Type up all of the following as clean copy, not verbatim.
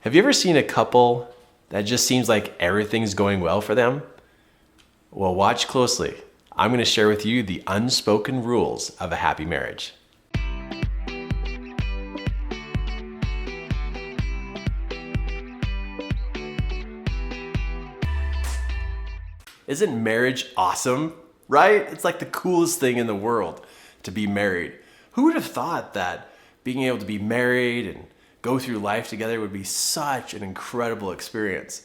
Have you ever seen a couple that just seems like everything's going well for them? Well, watch closely. I'm going to share with you the unspoken rules of a happy marriage. Isn't marriage awesome? Right? It's like the coolest thing in the world to be married. Who would have thought that being able to be married and go through life together would be such an incredible experience?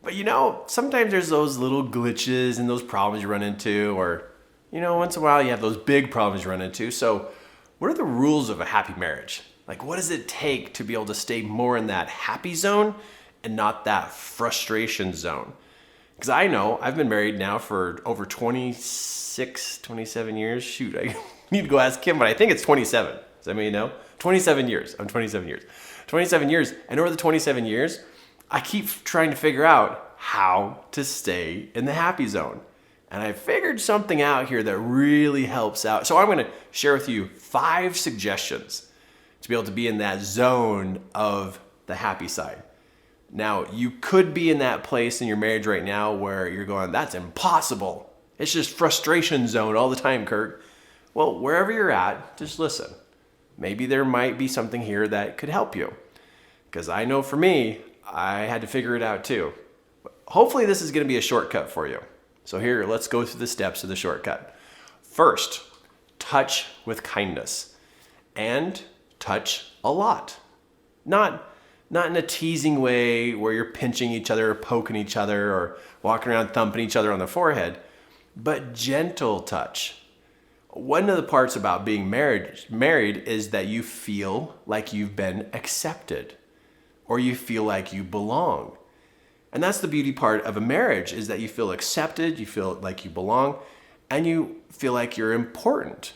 But sometimes there's those little glitches and those problems you run into, or once in a while you have those big problems you run into. So what are the rules of a happy marriage? Like, what does it take to be able to stay more in that happy zone and not that frustration zone? Because I know I've been married now for over 27 years. Shoot, I need to go ask Kim, but I think it's 27. Does anybody know? 27 years. I'm 27 years. 27 years. And over the 27 years, I keep trying to figure out how to stay in the happy zone. And I figured something out here that really helps out. So I'm going to share with you 5 suggestions to be able to be in that zone of the happy side. Now, you could be in that place in your marriage right now where you're going, that's impossible. It's just frustration zone all the time, Kirk. Well, wherever you're at, just listen. Maybe there might be something here that could help you. Because I know for me, I had to figure it out too. Hopefully this is going to be a shortcut for you. So here, let's go through the steps of the shortcut. First, touch with kindness. And touch a lot. Not in a teasing way where you're pinching each other or poking each other or walking around thumping each other on the forehead, but gentle touch. One of the parts about being married is that you feel like you've been accepted or you feel like you belong. And that's the beauty part of a marriage, is that you feel accepted, you feel like you belong, and you feel like you're important.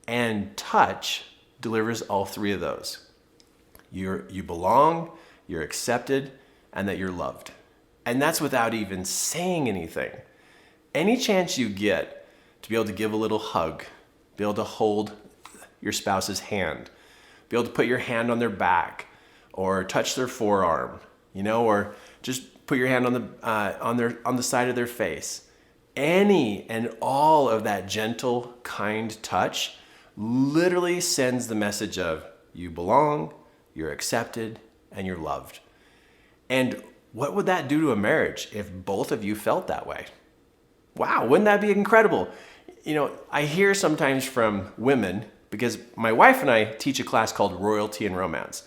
And touch delivers all 3 of those. You belong, you're accepted, and that you're loved. And that's without even saying anything. Any chance you get to be able to give a little hug, be able to hold your spouse's hand, be able to put your hand on their back, or touch their forearm, or just put your hand on the side of their face. Any and all of that gentle, kind touch literally sends the message of you belong, you're accepted, and you're loved. And what would that do to a marriage if both of you felt that way? Wow, wouldn't that be incredible? I hear sometimes from women, because my wife and I teach a class called Royalty and Romance.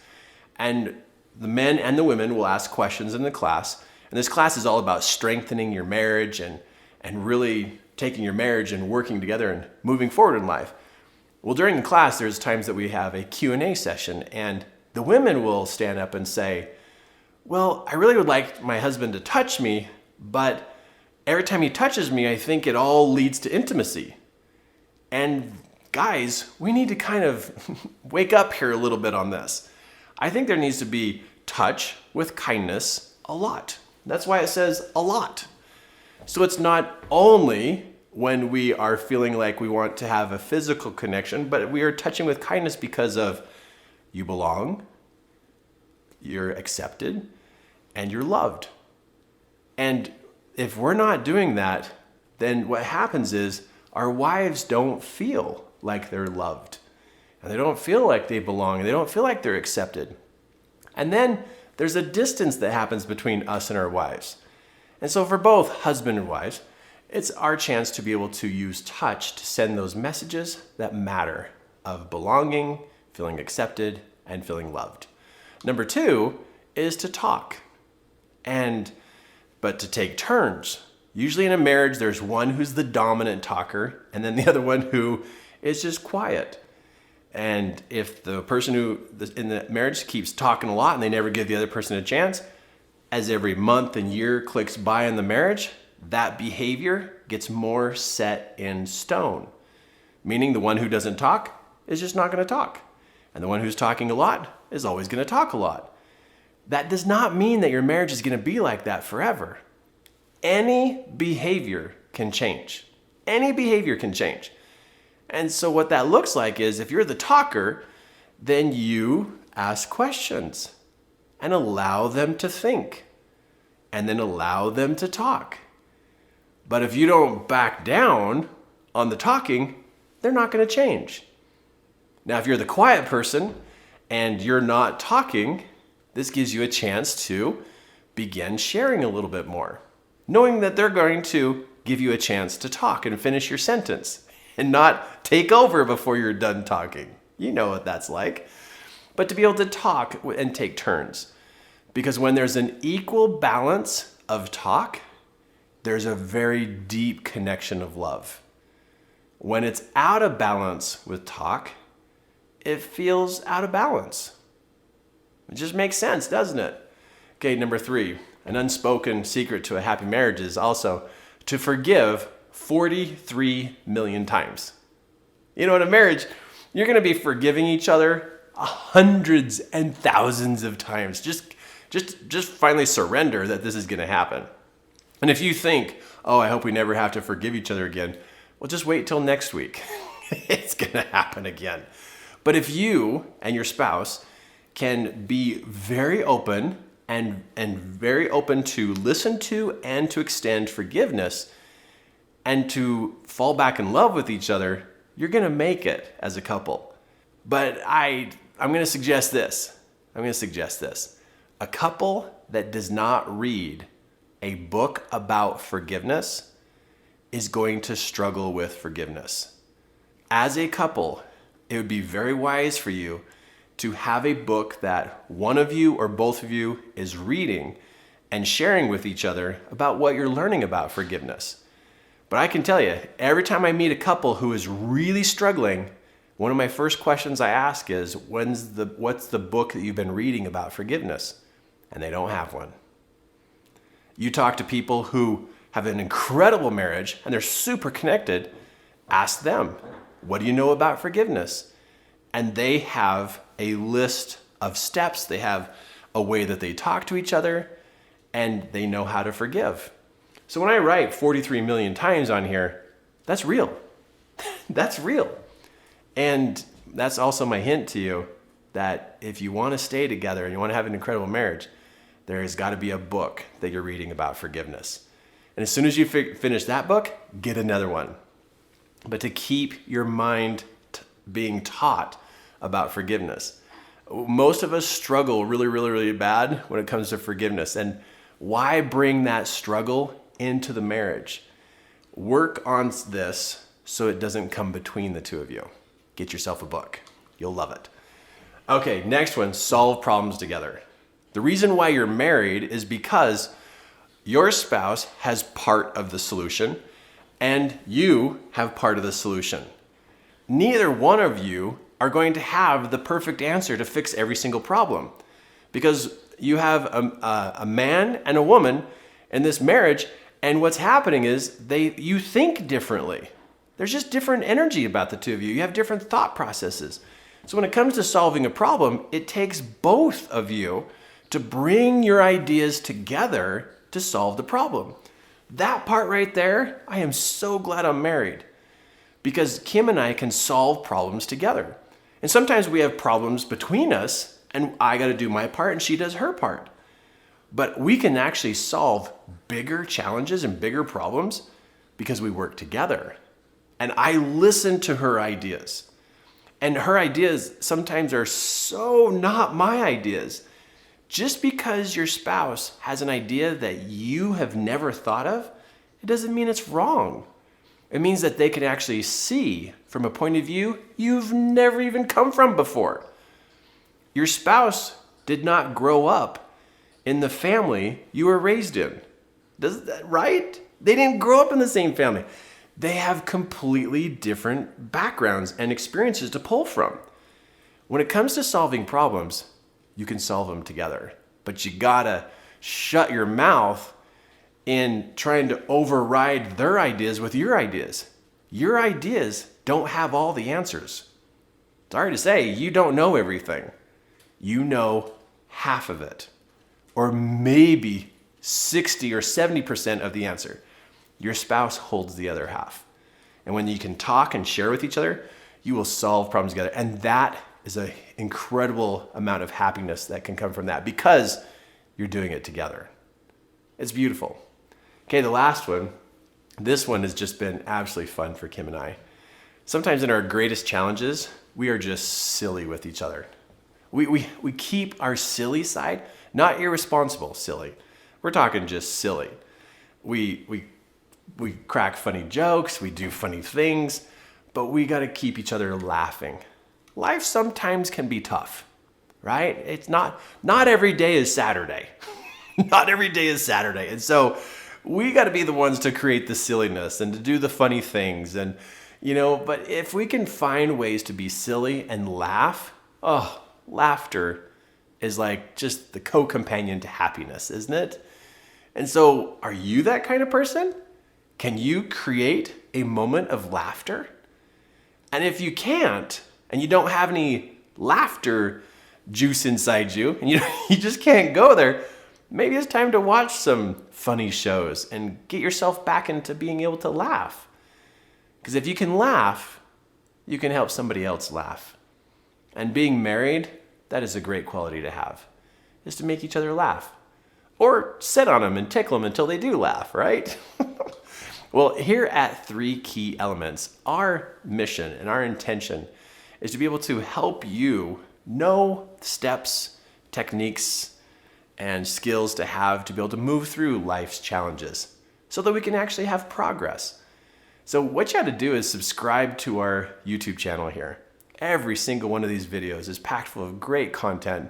And the men and the women will ask questions in the class. And this class is all about strengthening your marriage and really taking your marriage and working together and moving forward in life. Well, during the class, there's times that we have a Q&A session, and the women will stand up and say, well, I really would like my husband to touch me, but every time he touches me, I think it all leads to intimacy. And guys, we need to kind of wake up here a little bit on this. I think there needs to be touch with kindness a lot. That's why it says a lot. So it's not only when we are feeling like we want to have a physical connection, but we are touching with kindness because of you belong, you're accepted, and you're loved. And if we're not doing that, then what happens is our wives don't feel like they're loved. And they don't feel like they belong. And they don't feel like they're accepted. And then there's a distance that happens between us and our wives. And so for both husband and wives, it's our chance to be able to use touch to send those messages that matter of belonging, feeling accepted, and feeling loved. Number 2 is to talk, but to take turns. Usually in a marriage, there's one who's the dominant talker, and then the other one who is just quiet. And if the person who in the marriage keeps talking a lot and they never give the other person a chance, as every month and year clicks by in the marriage, that behavior gets more set in stone. Meaning the one who doesn't talk is just not going to talk. And the one who's talking a lot is always going to talk a lot. That does not mean that your marriage is going to be like that forever. Any behavior can change. Any behavior can change. And so what that looks like is if you're the talker, then you ask questions. and allow them to think, and then allow them to talk. But if you don't back down on the talking, they're not going to change. Now, if you're the quiet person and you're not talking, this gives you a chance to begin sharing a little bit more, knowing that they're going to give you a chance to talk and finish your sentence and not take over before you're done talking. You know what that's like. But to be able to talk and take turns. Because when there's an equal balance of talk, there's a very deep connection of love. When it's out of balance with talk, it feels out of balance. It just makes sense, doesn't it? Okay, number 3, an unspoken secret to a happy marriage is also to forgive 43 million times. You know, in a marriage, you're going to be forgiving each other hundreds and thousands of times. Just finally surrender that this is going to happen. And if you think, oh, I hope we never have to forgive each other again, well, just wait till next week. It's going to happen again. But if you and your spouse can be very open and very open to listen to and to extend forgiveness and to fall back in love with each other, you're going to make it as a couple. But I'm going to suggest this. A couple that does not read a book about forgiveness is going to struggle with forgiveness. As a couple, it would be very wise for you to have a book that one of you or both of you is reading and sharing with each other about what you're learning about forgiveness. But I can tell you, every time I meet a couple who is really struggling, one of my first questions I ask is, what's the book that you've been reading about forgiveness? And they don't have one. You talk to people who have an incredible marriage and they're super connected, ask them, what do you know about forgiveness? And they have a list of steps. They have a way that they talk to each other and they know how to forgive. So when I write 43 million times on here, that's real. That's real. And that's also my hint to you that if you want to stay together and you want to have an incredible marriage, there has got to be a book that you're reading about forgiveness. And as soon as you finish that book, get another one. But to keep your mind being taught about forgiveness. Most of us struggle really, really, really bad when it comes to forgiveness. And why bring that struggle into the marriage? Work on this so it doesn't come between the two of you. Get yourself a book. You'll love it. Okay, next one, solve problems together. The reason why you're married is because your spouse has part of the solution and you have part of the solution. Neither one of you are going to have the perfect answer to fix every single problem because you have a man and a woman in this marriage, and what's happening is you think differently. There's just different energy about the two of you. You have different thought processes. So when it comes to solving a problem, it takes both of you to bring your ideas together to solve the problem. That part right there, I am so glad I'm married because Kim and I can solve problems together. And sometimes we have problems between us and I got to do my part and she does her part. But we can actually solve bigger challenges and bigger problems because we work together. And I listen to her ideas. And her ideas sometimes are so not my ideas. Just because your spouse has an idea that you have never thought of, it doesn't mean it's wrong. It means that they can actually see from a point of view you've never even come from before. Your spouse did not grow up in the family you were raised in. Right? They didn't grow up in the same family. They have completely different backgrounds and experiences to pull from. When it comes to solving problems, you can solve them together. But you gotta shut your mouth in trying to override their ideas with your ideas. Your ideas don't have all the answers. Sorry to say, you don't know everything. You know half of it. Or maybe 60 or 70% of the answer. Your spouse holds the other half. And when you can talk and share with each other, you will solve problems together. And that is an incredible amount of happiness that can come from that because you're doing it together. It's beautiful. Okay, the last one. This one has just been absolutely fun for Kim and I. Sometimes in our greatest challenges, we are just silly with each other. We keep our silly side, not irresponsible silly. We're talking just silly. We crack funny jokes, we do funny things, but we got to keep each other laughing. Life sometimes can be tough, right? It's not every day is Saturday. Not every day is Saturday. And so we got to be the ones to create the silliness and to do the funny things. And, but if we can find ways to be silly and laugh, laughter is like just the co-companion to happiness, isn't it? And so are you that kind of person? Can you create a moment of laughter? And if you can't, and you don't have any laughter juice inside you, and you just can't go there, maybe it's time to watch some funny shows and get yourself back into being able to laugh. Because if you can laugh, you can help somebody else laugh. And being married, that is a great quality to have, is to make each other laugh. Or sit on them and tickle them until they do laugh, right? Well, here at 3 Key Elements, our mission and our intention is to be able to help you know steps, techniques, and skills to have to be able to move through life's challenges so that we can actually have progress. So what you have to do is subscribe to our YouTube channel here. Every single one of these videos is packed full of great content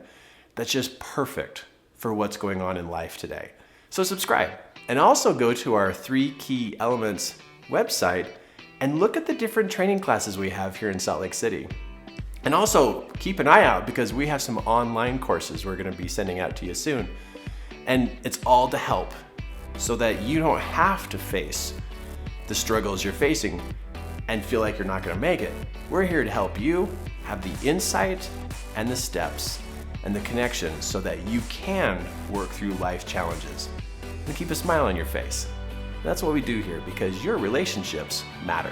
that's just perfect for what's going on in life today. So subscribe. And also go to our 3 Key Elements website and look at the different training classes we have here in Salt Lake City. And also keep an eye out because we have some online courses we're going to be sending out to you soon. And it's all to help so that you don't have to face the struggles you're facing and feel like you're not going to make it. We're here to help you have the insight and the steps and the connections so that you can work through life challenges and keep a smile on your face. That's what we do here because your relationships matter.